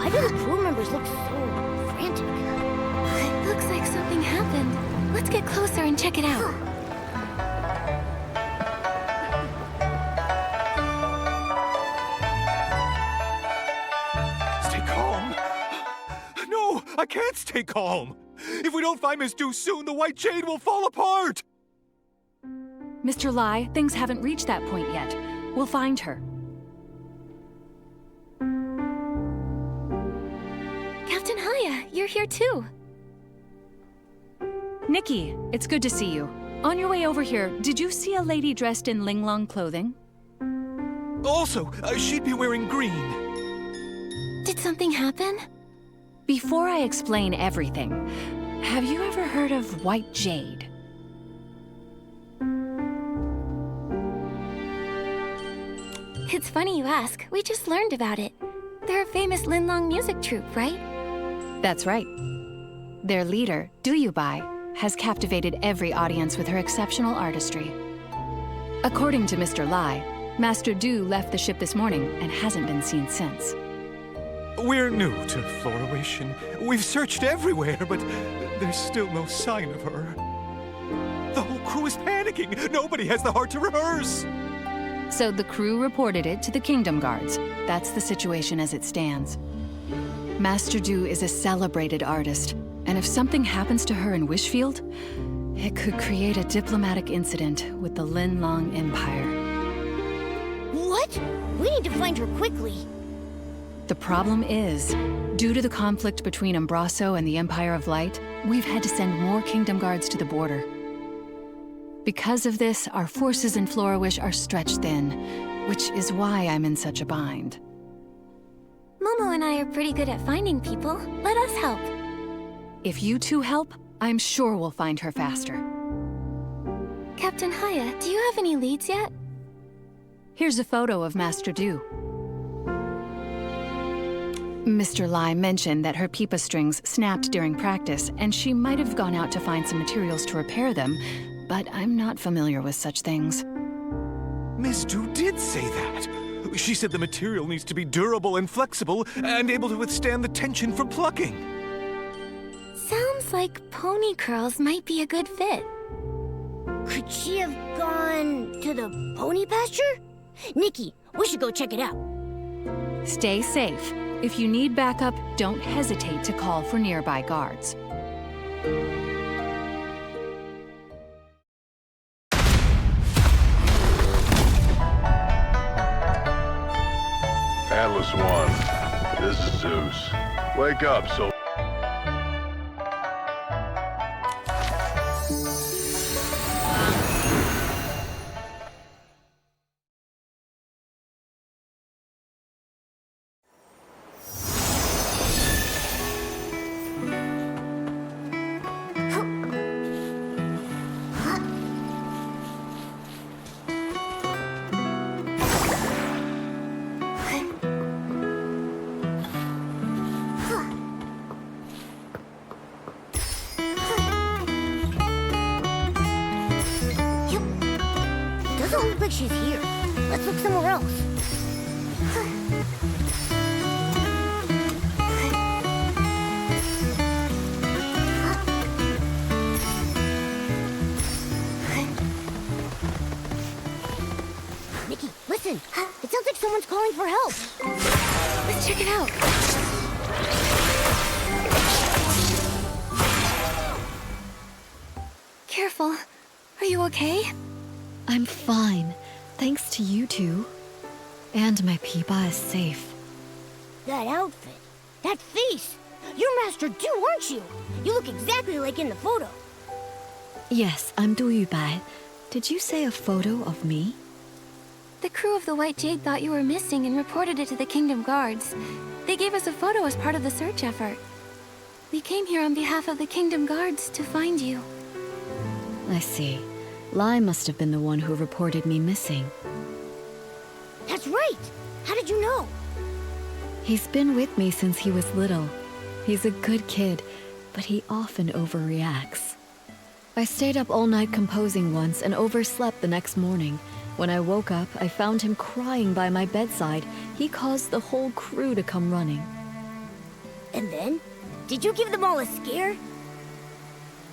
Why do the crew members look so frantic? It looks like something happened. Let's get closer and check it out. Stay calm. No, I can't stay calm. If we don't find Miss Du soon, the White Jade will fall apart. Mr. Lai, things haven't reached that point yet. We'll find her. Captain Haya, you're here too. Nikki, it's good to see you. On your way over here, did you see a lady dressed in Linglong clothing? Also, she'd be wearing green. Did something happen? Before I explain everything, have you ever heard of White Jade? It's funny you ask. We just learned about it. They're a famous Linlong music troupe, right? That's right. Their leader, Duyubai, has captivated every audience with her exceptional artistry. According to Mr. Lai, Master Du left the ship this morning and hasn't been seen since. We're new to Floration. We've searched everywhere, but there's still no sign of her. The whole crew is panicking. Nobody has the heart to rehearse. So the crew reported it to the Kingdom Guards. That's the situation as it stands. Master Du is a celebrated artist, and if something happens to her in Wishfield, it could create a diplomatic incident with the Linlong Empire. What? We need to find her quickly. The problem is, due to the conflict between Umbraso and the Empire of Light, we've had to send more Kingdom Guards to the border. Because of this, our forces in Florawish are stretched thin, which is why I'm in such a bind. Momo and I are pretty good at finding people. Let us help. If you two help, I'm sure we'll find her faster. Captain Haya, do you have any leads yet? Here's a photo of Master Du. Mr. Lai mentioned that her pipa strings snapped during practice, and she might have gone out to find some materials to repair them, but I'm not familiar with such things. Miss Du did say that. She said the material needs to be durable and flexible and able to withstand the tension from plucking. Sounds like pony curls might be a good fit. Could she have gone to the pony pasture? Nikki, we should go check it out. Stay safe. If you need backup, don't hesitate to call for nearby guards. Atlas 1, this is Zeus. Wake up, so... Doesn't look like she's here. Let's look somewhere else. Nikki, listen. It sounds like someone's calling for help. Let's check it out. Careful. Are you okay? I'm fine, thanks to you two. And my pipa is safe. That outfit, that face. You're Master Du, aren't you? You look exactly like in the photo. Yes, I'm Du Yubai. Did you say a photo of me? The crew of the White Jade thought you were missing and reported it to the Kingdom Guards. They gave us a photo as part of the search effort. We came here on behalf of the Kingdom Guards to find you. I see. Lai must have been the one who reported me missing. That's right. How did you know? He's been with me since he was little. He's a good kid, but he often overreacts. I stayed up all night composing once and overslept the next morning. When I woke up, I found him crying by my bedside. He caused the whole crew to come running. And then? Did you give them all a scare?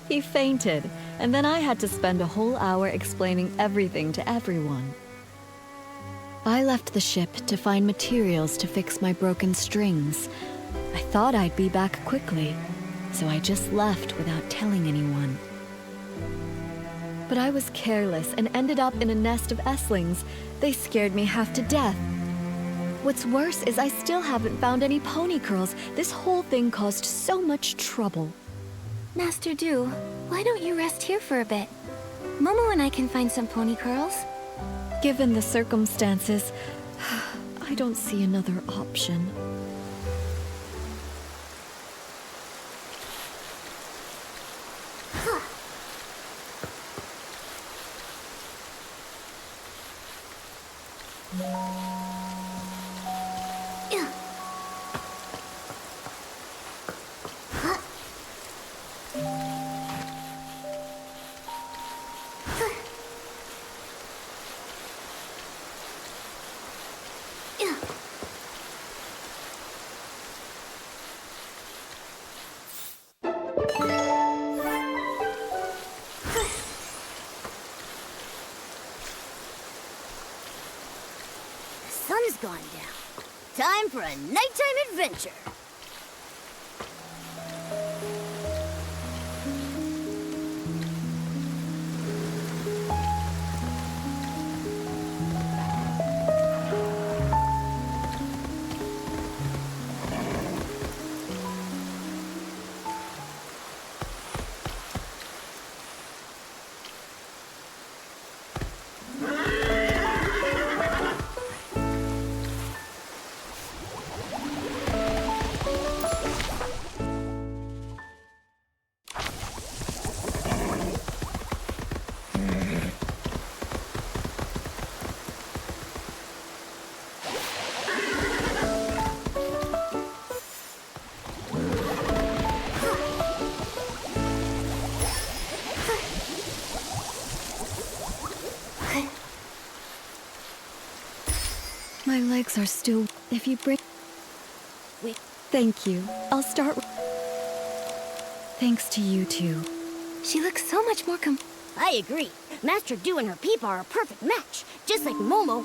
He fainted, and then I had to spend a whole hour explaining everything to everyone. I left the ship to find materials to fix my broken strings. I thought I'd be back quickly, so I just left without telling anyone. But I was careless and ended up in a nest of Esslings. They scared me half to death. What's worse is I still haven't found any pony curls. This whole thing caused so much trouble. Master Du, why don't you rest here for a bit? Momo and I can find some pony curls. Given the circumstances, I don't see another option. Sun's gone down. Time for a nighttime adventure. My legs are still... If you bring... Wait. Thank you. I'll start... Thanks to you two. She looks so much more I agree. Master Du and her Peepa are a perfect match, just like Momo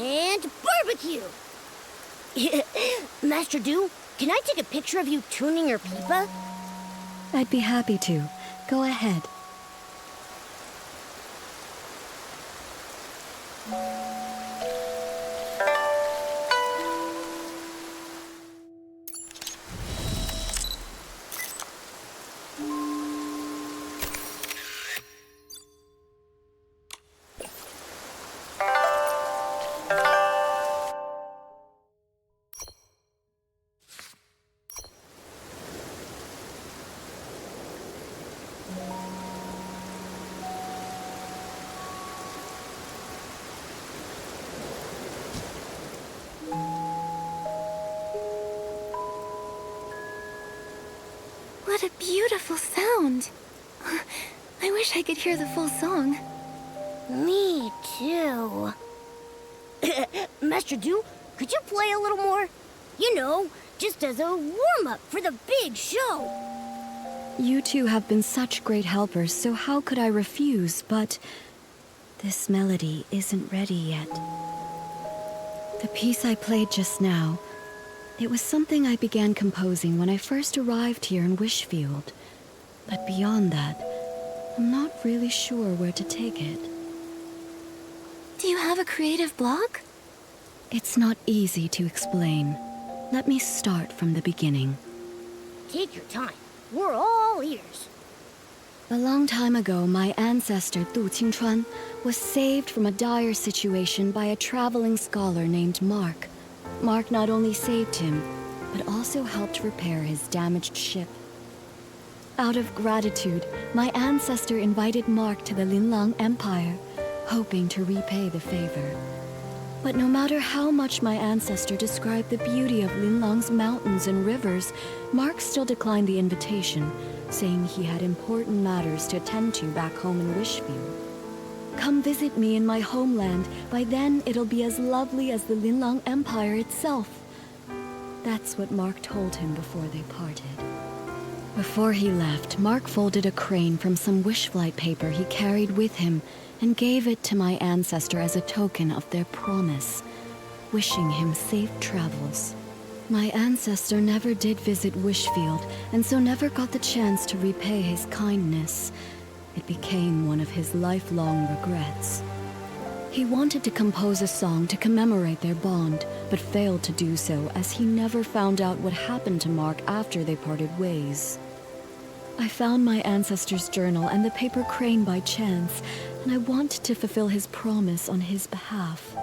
and Barbecue. Master Du, can I take a picture of you tuning your Peepa? I'd be happy to. Go ahead. What a beautiful sound. I wish I could hear the full song. Me too. Master Du, could you play a little more? You know, just as a warm-up for the big show. You two have been such great helpers, so how could I refuse? But this melody isn't ready yet. The piece I played just now, it was something I began composing when I first arrived here in Wishfield. But beyond that, I'm not really sure where to take it. Do you have a creative block? It's not easy to explain. Let me start from the beginning. Take your time. We're all ears. A long time ago, my ancestor Du Qingchuan was saved from a dire situation by a traveling scholar named Mark. Mark not only saved him, but also helped repair his damaged ship. Out of gratitude, my ancestor invited Mark to the Linlang Empire, hoping to repay the favor. But no matter how much my ancestor described the beauty of Linlang's mountains and rivers, Mark still declined the invitation, saying he had important matters to attend to back home in Wishfield. Come visit me in my homeland. By then, it'll be as lovely as the Linlang Empire itself. That's what Mark told him before they parted. Before he left, Mark folded a crane from some wish flight paper he carried with him and gave it to my ancestor as a token of their promise, wishing him safe travels. My ancestor never did visit Wishfield, and so never got the chance to repay his kindness. It became one of his lifelong regrets. He wanted to compose a song to commemorate their bond, but failed to do so as he never found out what happened to Mark after they parted ways. I found my ancestor's journal and the paper crane by chance, and I want to fulfill his promise on his behalf.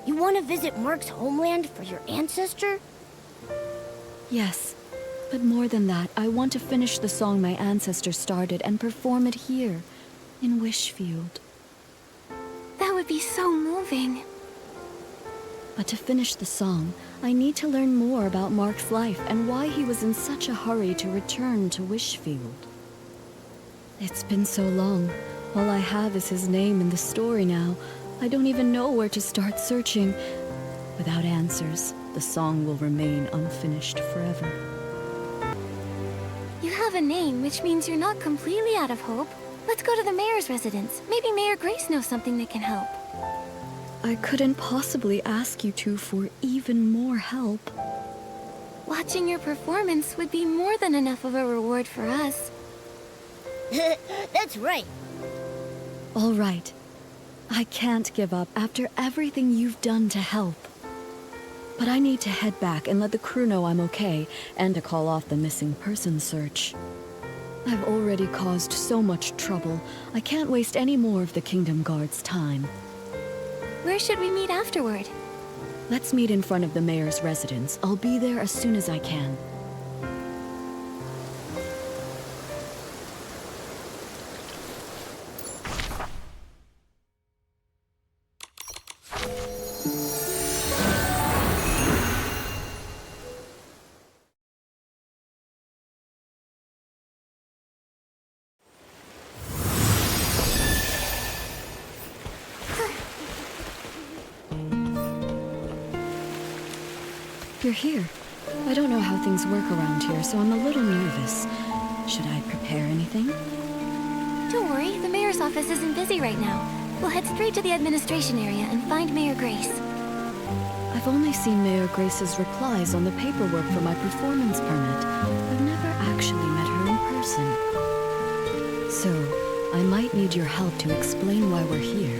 You want to visit Mark's homeland for your ancestor? Yes, but more than that, I want to finish the song my ancestor started and perform it here, in Wishfield. That would be so moving. But to finish the song, I need to learn more about Mark's life and why he was in such a hurry to return to Wishfield. It's been so long. All I have is his name and the story now. I don't even know where to start searching. Without answers, the song will remain unfinished forever. You have a name, which means you're not completely out of hope. Let's go to the mayor's residence. Maybe Mayor Grace knows something that can help. I couldn't possibly ask you two for even more help. Watching your performance would be more than enough of a reward for us. That's right. All right. I can't give up after everything you've done to help. But I need to head back and let the crew know I'm okay, and to call off the missing person search. I've already caused so much trouble. I can't waste any more of the Kingdom Guard's time. Where should we meet afterward? Let's meet in front of the mayor's residence. I'll be there as soon as I can. You're here. I don't know how things work around here, so I'm a little nervous. Should I prepare anything? Don't worry, the mayor's office isn't busy right now. We'll head straight to the administration area and find Mayor Grace. I've only seen Mayor Grace's replies on the paperwork for my performance permit. I've never actually met her in person. So, I might need your help to explain why we're here.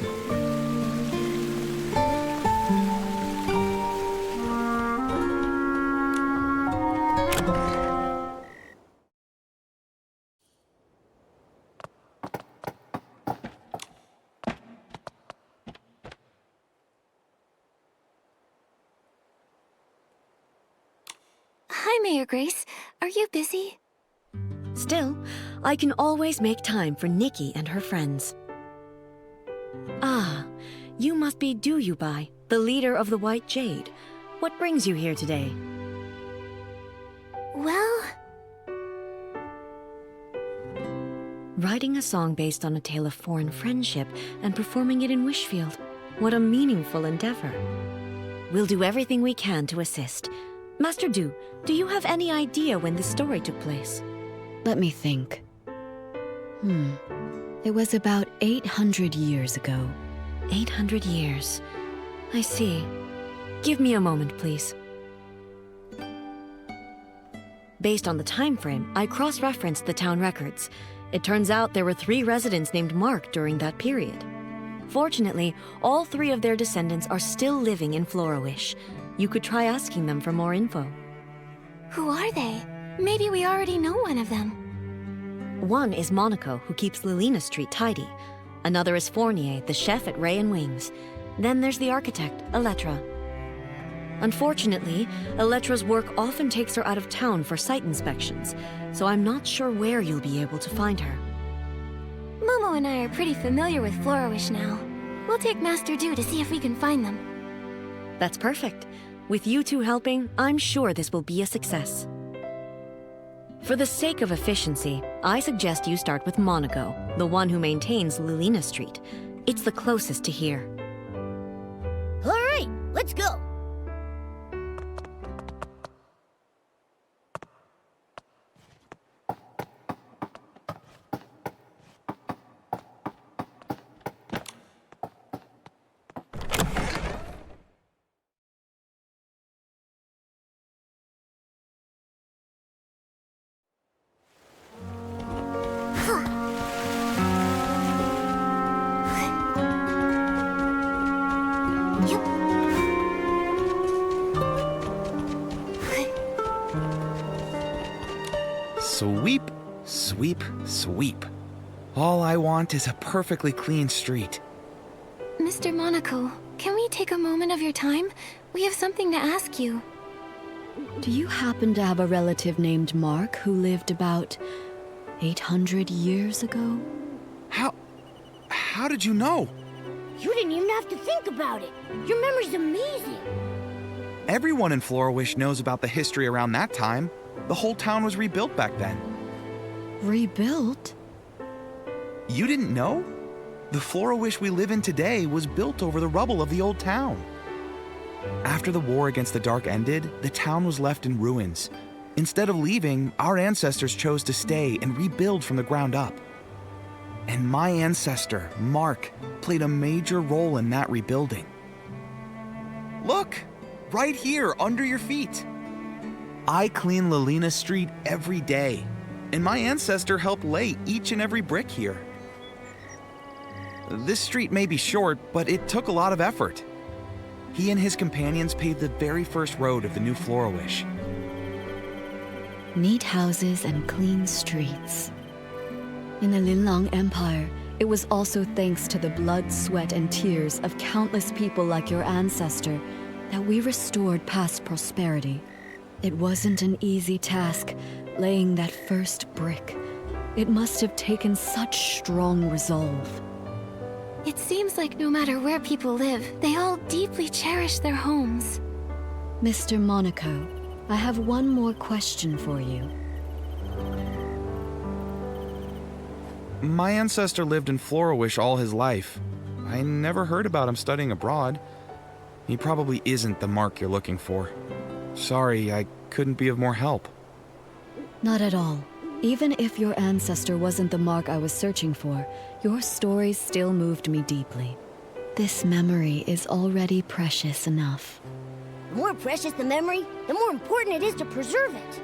Hi, Mayor Grace. Are you busy? Still, I can always make time for Nikki and her friends. Ah, you must be Duyubai, the leader of the White Jade. What brings you here today? Well... Writing a song based on a tale of foreign friendship and performing it in Wishfield. What a meaningful endeavor. We'll do everything we can to assist. Master Du, do you have any idea when this story took place? Let me think. It was about 800 years ago. 800 years. I see. Give me a moment, please. Based on the time frame, I cross-referenced the town records. It turns out there were 3 residents named Mark during that period. Fortunately, all 3 of their descendants are still living in Florawish. You could try asking them for more info. Who are they? Maybe we already know one of them. One is Monaco, who keeps Lilina Street tidy. Another is Fournier, the chef at Ray and Wings. Then there's the architect, Elettra. Unfortunately, Elettra's work often takes her out of town for site inspections, so I'm not sure where you'll be able to find her. Momo and I are pretty familiar with Florawish now. We'll take Master Du to see if we can find them. That's perfect. With you two helping, I'm sure this will be a success. For the sake of efficiency, I suggest you start with Monaco, the one who maintains Lilina Street. It's the closest to here. All right, let's go. Sweep, sweep. All I want is a perfectly clean street. Mr. Monaco, can we take a moment of your time? We have something to ask you. Do you happen to have a relative named Mark who lived about 800 years ago? How did you know? You didn't even have to think about it. Your memory's amazing. Everyone in Florawish knows about the history around that time. The whole town was rebuilt back then. Rebuilt? You didn't know? The Florawish we live in today was built over the rubble of the old town. After the war against the Dark ended, the town was left in ruins. Instead of leaving, our ancestors chose to stay and rebuild from the ground up. And my ancestor, Mark, played a major role in that rebuilding. Look! Right here, under your feet. I clean Lilina Street every day, and my ancestor helped lay each and every brick here. This street may be short, but it took a lot of effort. He and his companions paved the very first road of the new Florawish. Neat houses and clean streets. In the Linlang Empire, it was also thanks to the blood, sweat, and tears of countless people like your ancestor that we restored past prosperity. It wasn't an easy task, laying that first brick. It must have taken such strong resolve. It seems like no matter where people live, they all deeply cherish their homes. Mr. Monaco, I have one more question for you. My ancestor lived in Florawish all his life. I never heard about him studying abroad. He probably isn't the Mark you're looking for. Sorry, I couldn't be of more help. Not at all. Even if your ancestor wasn't the Mark I was searching for, your stories still moved me deeply. This memory is already precious enough. The more precious the memory, the more important it is to preserve it.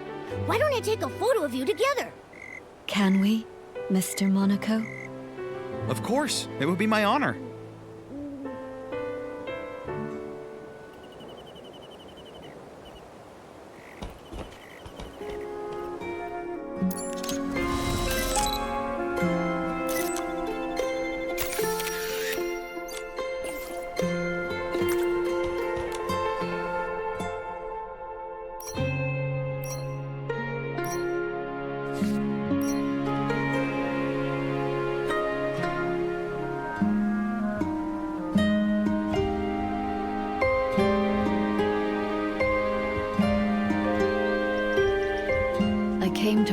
Why don't I take a photo of you together? Can we, Mr. Monaco? Of course, it would be my honor.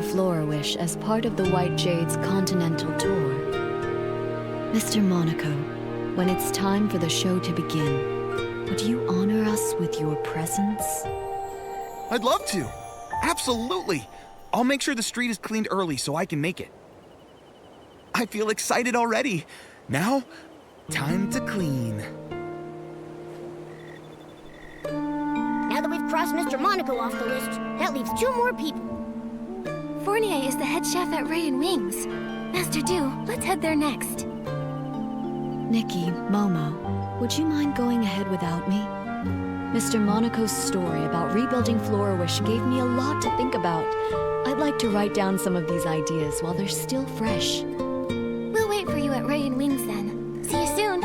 Florawish as part of the White Jade's continental tour. Mr. Monaco, when it's time for the show to begin, would you honor us with your presence? I'd love to. Absolutely. I'll make sure the street is cleaned early so I can make it. I feel excited already. Now, time to clean. Now that we've crossed Mr. Monaco off the list, that leaves 2 more people. Fournier is the head chef at Ray and Wings. Master Du, let's head there next. Nikki, Momo, would you mind going ahead without me? Mr. Monaco's story about rebuilding Florawish gave me a lot to think about. I'd like to write down some of these ideas while they're still fresh. We'll wait for you at Ray and Wings then. See you soon.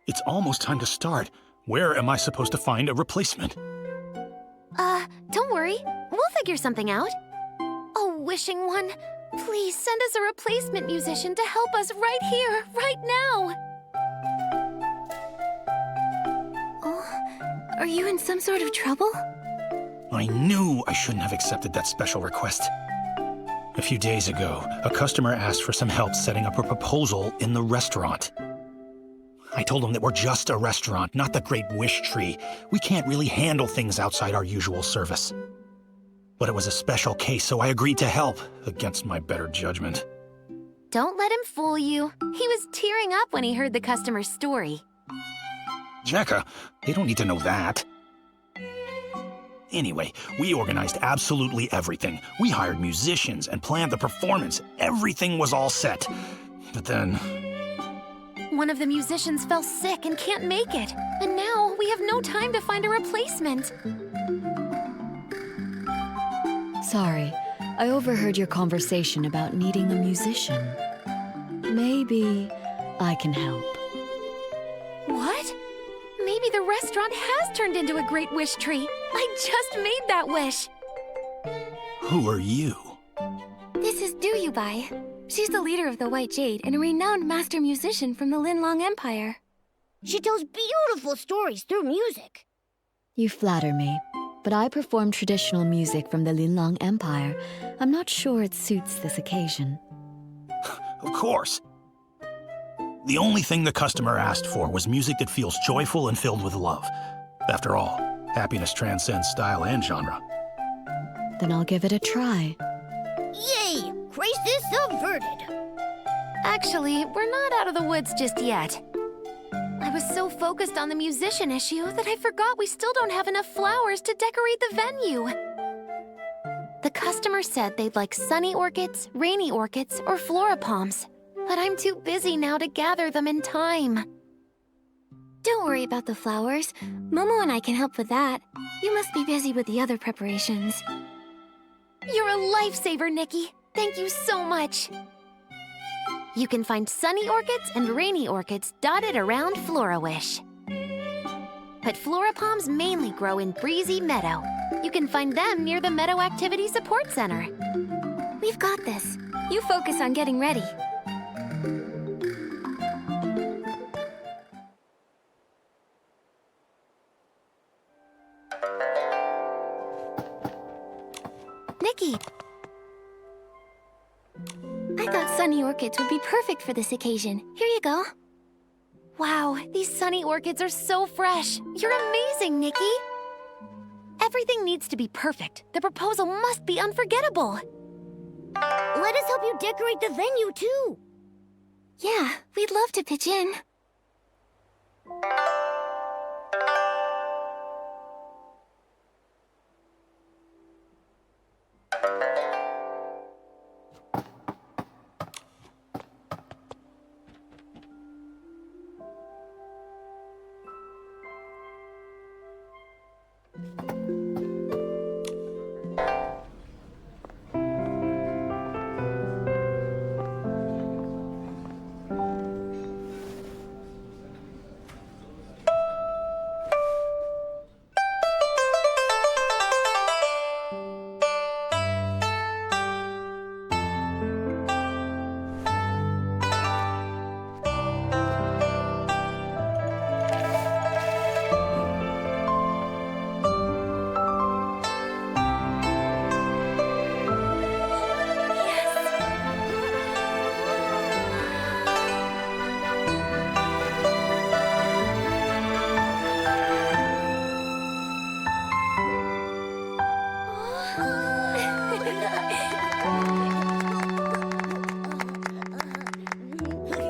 It's almost time to start. Where am I supposed to find a replacement? Don't worry. We'll figure something out. Oh, wishing one, please send us a replacement musician to help us right here, right now. Oh, are you in some sort of trouble? I knew I shouldn't have accepted that special request. A few days ago, a customer asked for some help setting up a proposal in the restaurant. I told him that we're just a restaurant, not the Great Wish Tree. We can't really handle things outside our usual service. But it was a special case, so I agreed to help, against my better judgment. Don't let him fool you. He was tearing up when he heard the customer's story. Jekka, they don't need to know that. Anyway, we organized absolutely everything. We hired musicians and planned the performance. Everything was all set. But then... One of the musicians fell sick and can't make it. And now we have no time to find a replacement. Sorry, I overheard your conversation about needing a musician. Maybe I can help. What? Maybe the restaurant has turned into a great wish tree. I just made that wish. Who are you? This is Duyubai. She's the leader of the White Jade and a renowned master musician from the Linlong Empire. She tells beautiful stories through music. You flatter me, but I perform traditional music from the Linlong Empire. I'm not sure it suits this occasion. Of course. The only thing the customer asked for was music that feels joyful and filled with love. After all, happiness transcends style and genre. Then I'll give it a try. Yay! Crisis averted. Actually, we're not out of the woods just yet. I was so focused on the musician issue that I forgot we still don't have enough flowers to decorate the venue. The customer said they'd like sunny orchids, rainy orchids, or florapalms. But I'm too busy now to gather them in time. Don't worry about the flowers. Momo and I can help with that. You must be busy with the other preparations. You're a lifesaver, Nikki. Thank you so much. You can find sunny orchids and rainy orchids dotted around Florawish. But florapalms mainly grow in Breezy Meadow. You can find them near the Meadow Activity Support Center. We've got this. You focus on getting ready. Nikki! I thought sunny orchids would be perfect for this occasion. Here you go. Wow, these sunny orchids are so fresh. You're amazing, Nikki! Everything needs to be perfect. The proposal must be unforgettable. Let us help you decorate the venue, too. Yeah, we'd love to pitch in.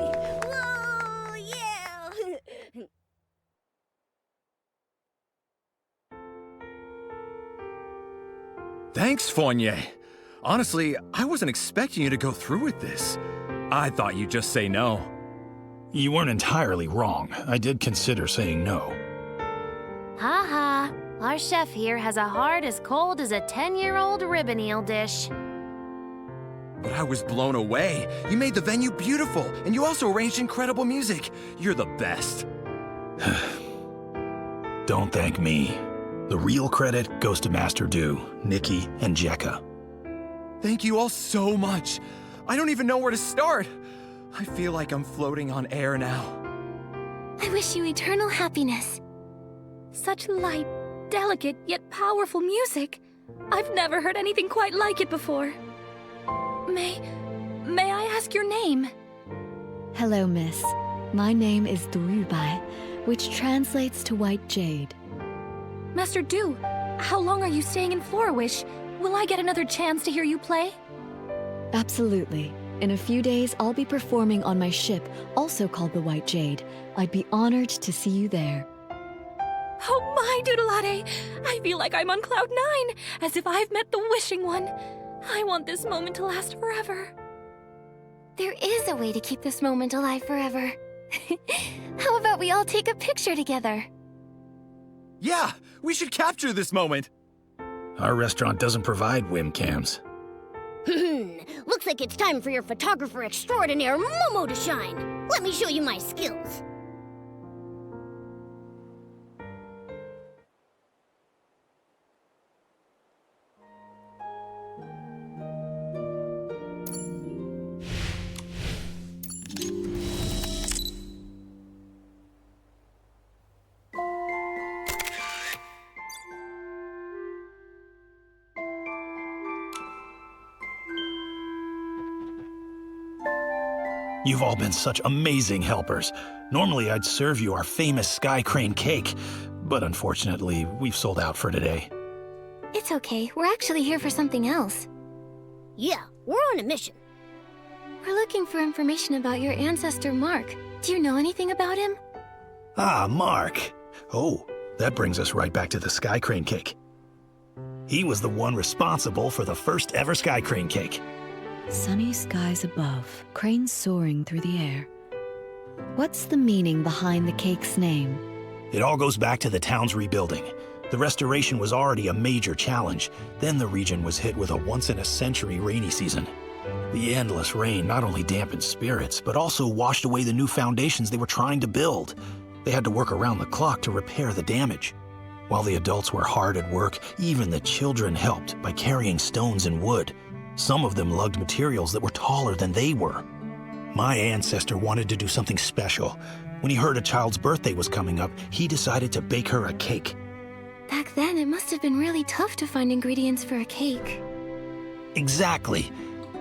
Whoa, yeah! Thanks, Fournier. Honestly, I wasn't expecting you to go through with this. I thought you'd just say no. You weren't entirely wrong. I did consider saying no. Ha. Our chef here has a heart as cold as a 10-year-old ribbon eel dish. But I was blown away. You made the venue beautiful, and you also arranged incredible music. You're the best. Don't thank me. The real credit goes to Master Du, Nikki, and Jekka. Thank you all so much. I don't even know where to start. I feel like I'm floating on air now. I wish you eternal happiness. Such light, delicate, yet powerful music. I've never heard anything quite like it before. May I ask your name? Hello, miss. My name is Duyubai, which translates to White Jade. Master Du, how long are you staying in Florawish? Will I get another chance to hear you play? Absolutely. In a few days, I'll be performing on my ship, also called the White Jade. I'd be honored to see you there. Oh my, Doodalade! I feel like I'm on cloud 9, as if I've met the wishing one. I want this moment to last forever. There is a way to keep this moment alive forever. How about we all take a picture together? Yeah, we should capture this moment. Our restaurant doesn't provide webcams. Looks like it's time for your photographer extraordinaire, Momo, to shine. Let me show you my skills. You've all been such amazing helpers. Normally, I'd serve you our famous sky crane cake, but unfortunately, we've sold out for today. It's okay. We're actually here for something else. Yeah, we're on a mission. We're looking for information about your ancestor, Mark. Do you know anything about him? Ah, Mark. Oh, that brings us right back to the sky crane cake. He was the one responsible for the first ever sky crane cake. Sunny skies above, cranes soaring through the air. What's the meaning behind the cake's name? It all goes back to the town's rebuilding. The restoration was already a major challenge. Then the region was hit with a once-in-a-century rainy season. The endless rain not only dampened spirits, but also washed away the new foundations they were trying to build. They had to work around the clock to repair the damage. While the adults were hard at work, even the children helped by carrying stones and wood. Some of them lugged materials that were taller than they were. My ancestor wanted to do something special. When he heard a child's birthday was coming up, he decided to bake her a cake. Back then, it must have been really tough to find ingredients for a cake. Exactly.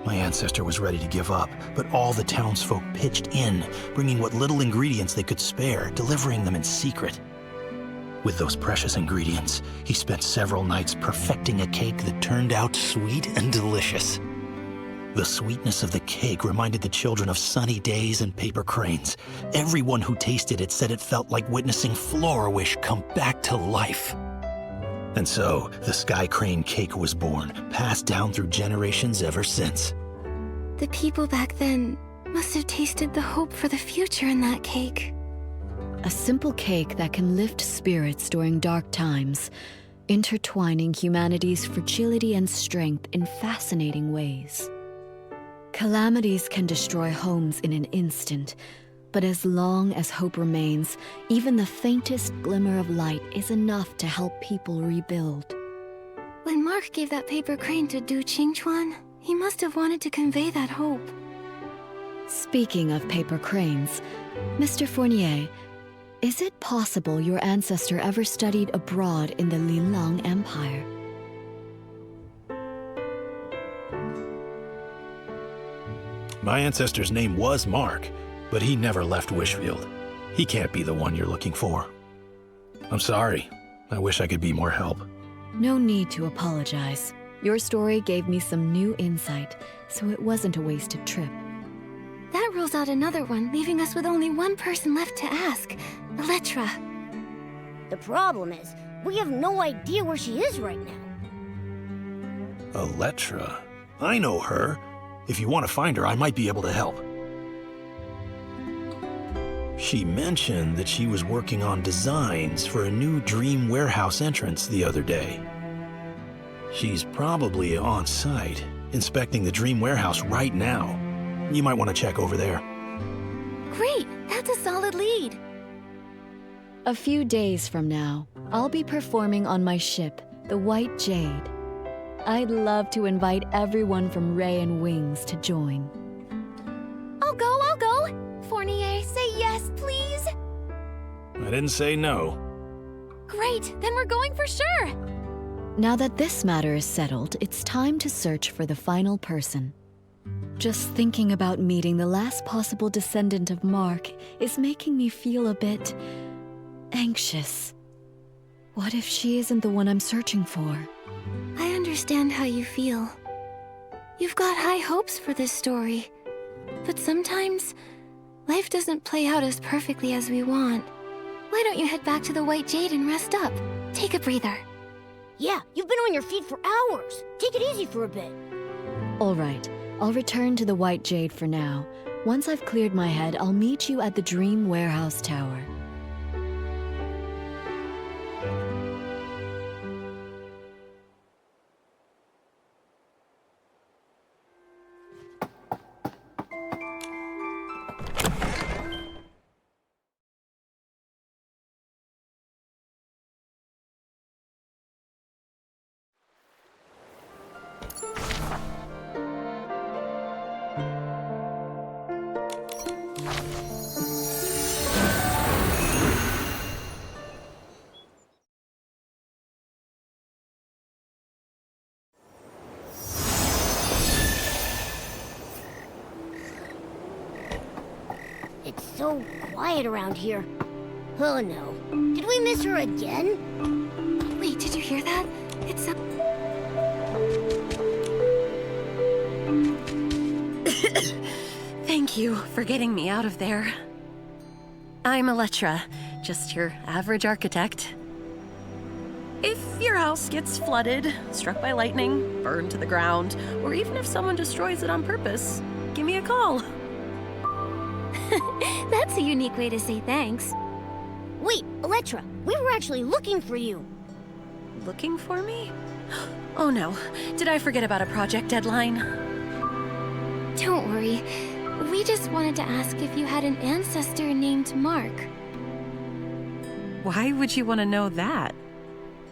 My ancestor was ready to give up, but all the townsfolk pitched in, bringing what little ingredients they could spare, delivering them in secret. With those precious ingredients, he spent several nights perfecting a cake that turned out sweet and delicious. The sweetness of the cake reminded the children of sunny days and paper cranes. Everyone who tasted it said it felt like witnessing Flourish come back to life. And so, the Sky Crane cake was born, passed down through generations ever since. The people back then must have tasted the hope for the future in that cake. A simple cake that can lift spirits during dark times, intertwining humanity's fragility and strength in fascinating ways. Calamities can destroy homes in an instant, but as long as hope remains, even the faintest glimmer of light is enough to help people rebuild. When Mark gave that paper crane to Du Qingchuan, he must have wanted to convey that hope. Speaking of paper cranes, Mr. Fournier, is it possible your ancestor ever studied abroad in the Lilang Empire? My ancestor's name was Mark, but he never left Wishfield. He can't be the one you're looking for. I'm sorry. I wish I could be more help. No need to apologize. Your story gave me some new insight, so it wasn't a wasted trip. That rules out another one, leaving us with only one person left to ask, Elettra. The problem is, we have no idea where she is right now. Elettra? I know her. If you want to find her, I might be able to help. She mentioned that she was working on designs for a new dream warehouse entrance the other day. She's probably on site, inspecting the dream warehouse right now. You might want to check over there. Great! That's a solid lead. A few days from now, I'll be performing on my ship, the White Jade. I'd love to invite everyone from Ray and Wings to join. I'll go! Fournier, say yes, please! I didn't say no. Great, then we're going for sure! Now that this matter is settled, it's time to search for the final person. Just thinking about meeting the last possible descendant of Mark is making me feel a bit anxious. What if she isn't the one I'm searching for? I understand how you feel. You've got high hopes for this story, But sometimes, life doesn't play out as perfectly as we want. Why don't you head back to the White Jade and rest up? Take a breather. Yeah, you've been on your feet for hours. Take it easy for a bit. All right, I'll return to the White Jade for now. Once I've cleared my head, I'll meet you at the Dream Warehouse Tower. It's so quiet around here. Oh no. Did we miss her again? Wait, did you hear that? It's a... Thank you for getting me out of there. I'm Elettra, just your average architect. If your house gets flooded, struck by lightning, burned to the ground, or even if someone destroys it on purpose, give me a call. That's a unique way to say thanks. Wait, Elettra, we were actually looking for you. Looking for me? Oh no, did I forget about a project deadline? Don't worry. We just wanted to ask if you had an ancestor named Mark. Why would you want to know that?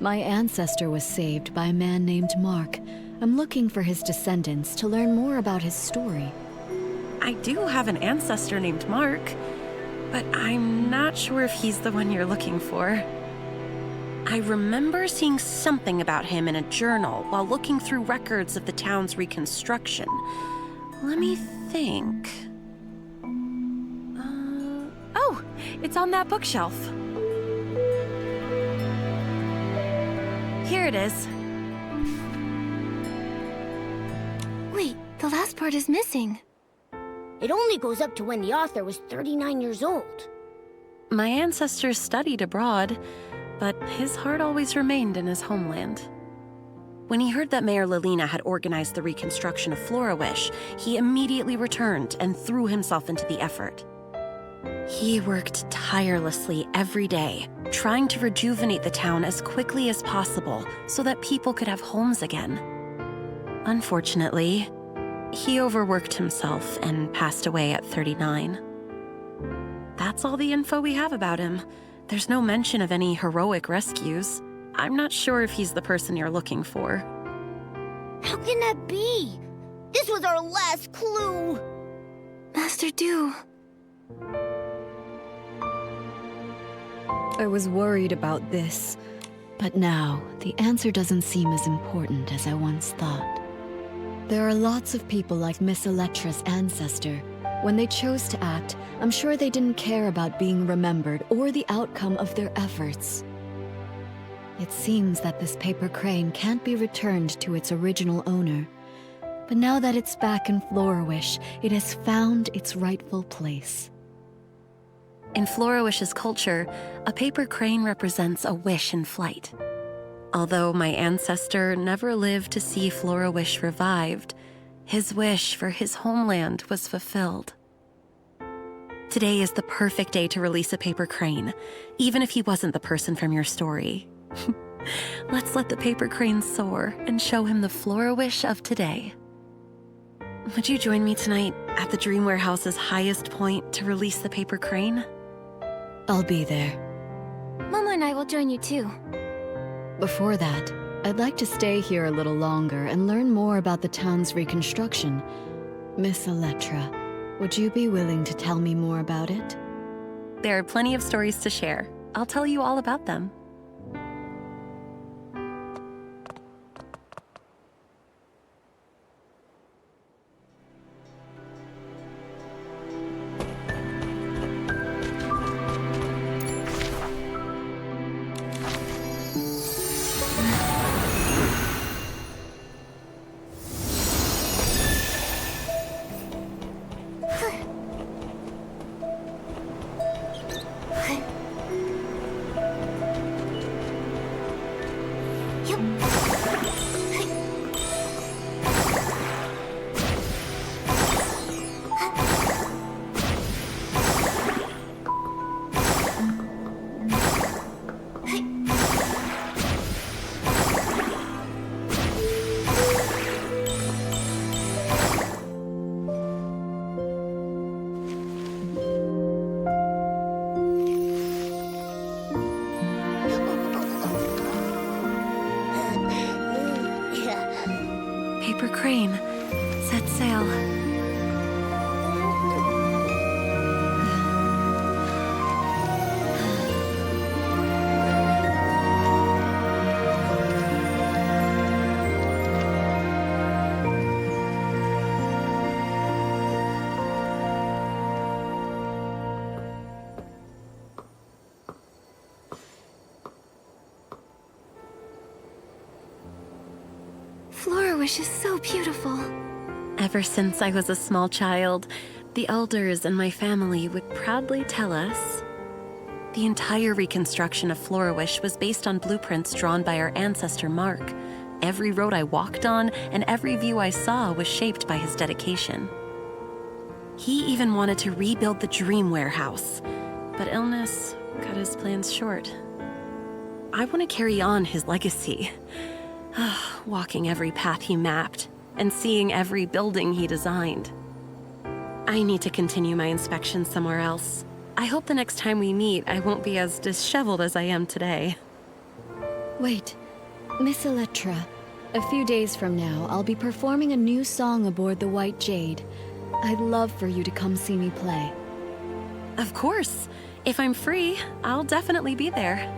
My ancestor was saved by a man named Mark. I'm looking for his descendants to learn more about his story. I do have an ancestor named Mark, but I'm not sure if he's the one you're looking for. I remember seeing something about him in a journal while looking through records of the town's reconstruction. Let me think. Oh, it's on that bookshelf. Here it is. Wait, the last part is missing. It only goes up to when the author was 39 years old. My ancestors studied abroad, but his heart always remained in his homeland. When he heard that Mayor Lilina had organized the reconstruction of Florawish, he immediately returned and threw himself into the effort. He worked tirelessly every day, trying to rejuvenate the town as quickly as possible so that people could have homes again. Unfortunately, he overworked himself and passed away at 39. That's all the info we have about him. There's no mention of any heroic rescues. I'm not sure if he's the person you're looking for. How can that be? This was our last clue. Master Du. I was worried about this, but now the answer doesn't seem as important as I once thought. There are lots of people like Miss Elettra's ancestor. When they chose to act, I'm sure they didn't care about being remembered or the outcome of their efforts. It seems that this paper crane can't be returned to its original owner. But now that it's back in Florawish, it has found its rightful place. In Florawish's culture, a paper crane represents a wish in flight. Although my ancestor never lived to see Florawish revived, his wish for his homeland was fulfilled. Today is the perfect day to release a paper crane, even if he wasn't the person from your story. Let's let the paper crane soar and show him the Florawish of today. Would you join me tonight at the Dream Warehouse's highest point to release the paper crane? I'll be there. Momo and I will join you too. Before that, I'd like to stay here a little longer and learn more about the town's reconstruction. Miss Elettra, would you be willing to tell me more about it? There are plenty of stories to share. I'll tell you all about them. Paper crane. Set sail. Florawish is so beautiful. Ever since I was a small child, the elders in my family would proudly tell us the entire reconstruction of Florawish was based on blueprints drawn by our ancestor Mark. Every road I walked on and every view I saw was shaped by his dedication. He even wanted to rebuild the Dream Warehouse, but illness cut his plans short. I want to carry on his legacy. Walking every path he mapped, and seeing every building he designed. I need to continue my inspection somewhere else. I hope the next time we meet, I won't be as disheveled as I am today. Wait, Miss Electra. A few days from now, I'll be performing a new song aboard the White Jade. I'd love for you to come see me play. Of course. If I'm free, I'll definitely be there.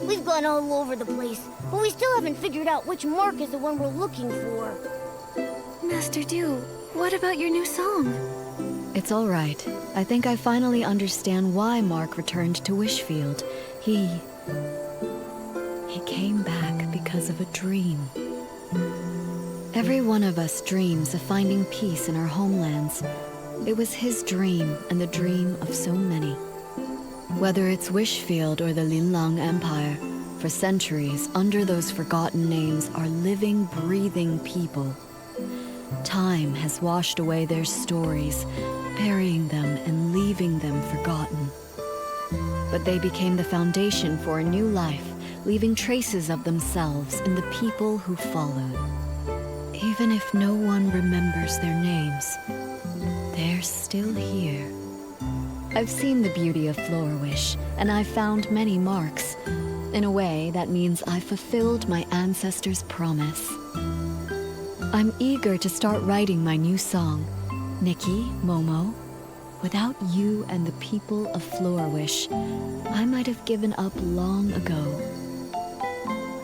We've gone all over the place, but we still haven't figured out which Mark is the one we're looking for. Master Du, what about your new song? It's all right. I think I finally understand why Mark returned to Wishfield. He came back because of a dream. Every one of us dreams of finding peace in our homelands. It was his dream and the dream of so many. Whether it's Wishfield or the Linlang Empire, for centuries, under those forgotten names are living, breathing people. Time has washed away their stories, burying them and leaving them forgotten. But they became the foundation for a new life, leaving traces of themselves in the people who followed. Even if no one remembers their names, they're still here. I've seen the beauty of Florawish, and I've found many marks. In a way, that means I've fulfilled my ancestors' promise. I'm eager to start writing my new song, Nikki, Momo. Without you and the people of Florawish, I might have given up long ago.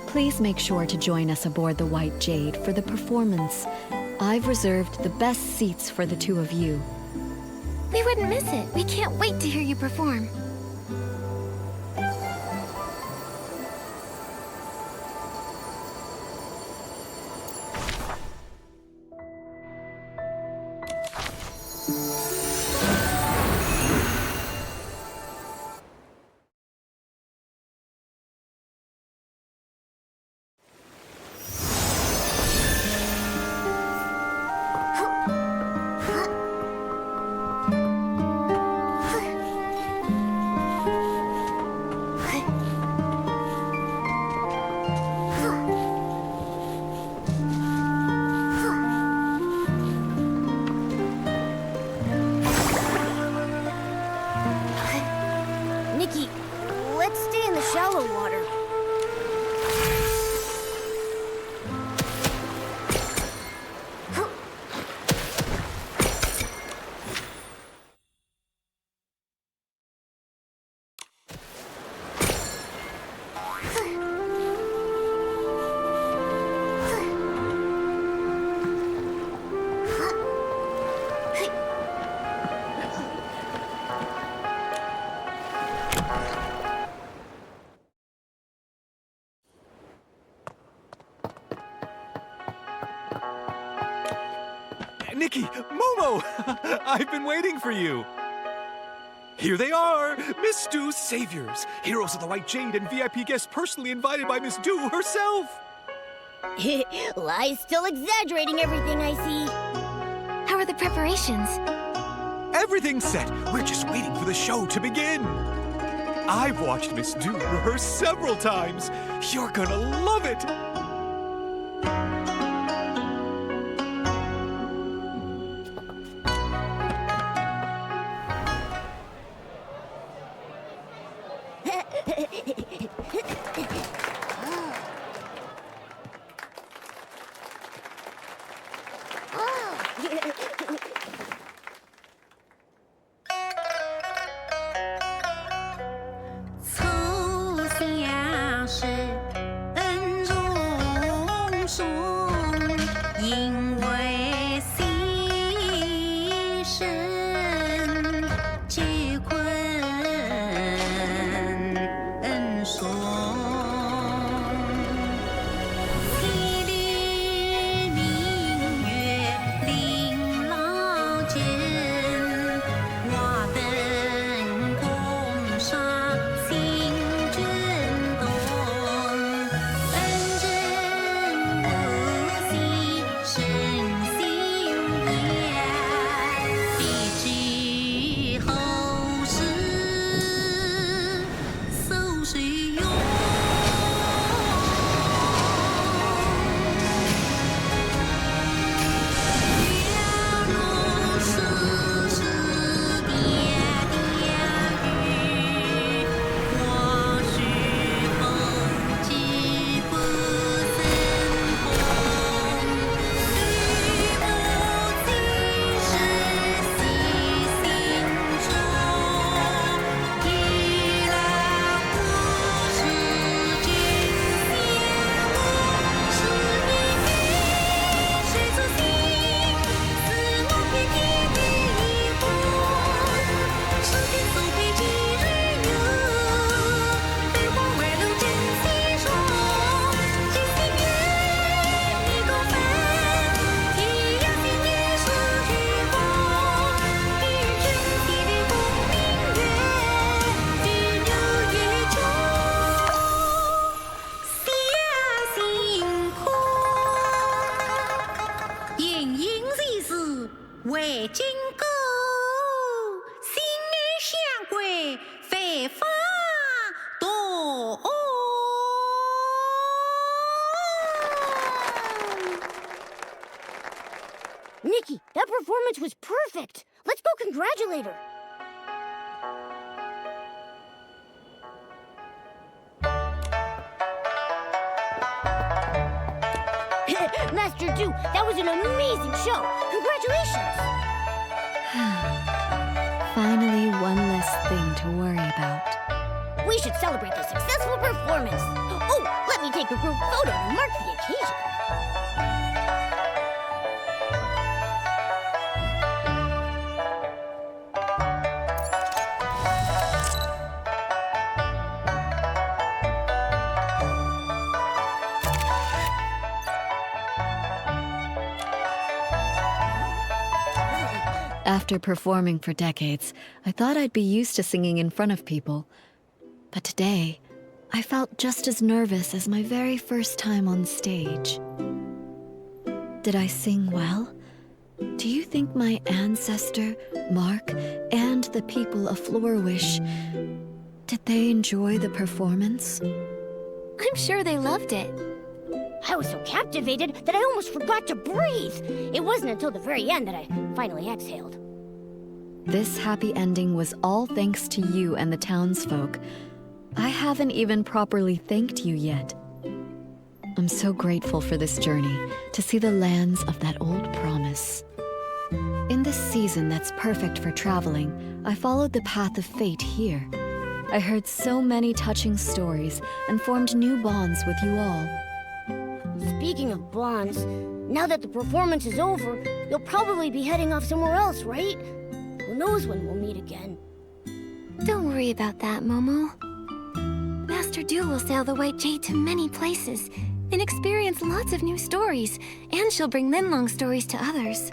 Please make sure to join us aboard the White Jade for the performance. I've reserved the best seats for the two of you. We wouldn't miss it. We can't wait to hear you perform. Nikki, let's stay in the shallow water. Nikki, Momo! I've been waiting for you. Here they are, Miss Doo's saviors, heroes of the White Jade and VIP guests personally invited by Miss Doo herself. Lie's still exaggerating everything I see. How are the preparations? Everything's set. We're just waiting for the show to begin. I've watched Miss Doo rehearse several times. You're gonna love it. Nikki, that performance was perfect. Let's go congratulate her. Master Du, that was an amazing show. Congratulations. Finally, one less thing to worry about. We should celebrate the successful performance. Oh, let me take a group photo to mark the occasion. After performing for decades, I thought I'd be used to singing in front of people. But today, I felt just as nervous as my very first time on stage. Did I sing well? Do you think my ancestor, Mark, and the people of Flourish, did they enjoy the performance? I'm sure they loved it. I was so captivated that I almost forgot to breathe. It wasn't until the very end that I finally exhaled. This happy ending was all thanks to you and the townsfolk. I haven't even properly thanked you yet. I'm so grateful for this journey, to see the lands of that old promise. In this season that's perfect for traveling, I followed the path of fate here. I heard so many touching stories and formed new bonds with you all. Speaking of bonds, now that the performance is over, you'll probably be heading off somewhere else, right? Who knows when we'll meet again? Don't worry about that, Momo. Master Du will sail the White Jade to many places and experience lots of new stories, and she'll bring Linlong stories to others.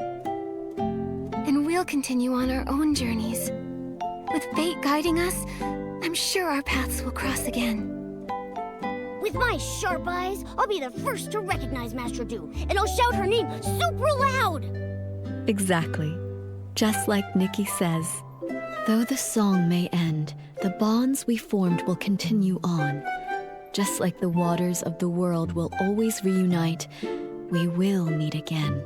we'll continue on our own journeys. With fate guiding us, I'm sure our paths will cross again. With my sharp eyes, I'll be the first to recognize Master Du, and I'll shout her name super loud! Exactly. Just like Nikki says. Though the song may end, the bonds we formed will continue on. Just like the waters of the world will always reunite, we will meet again.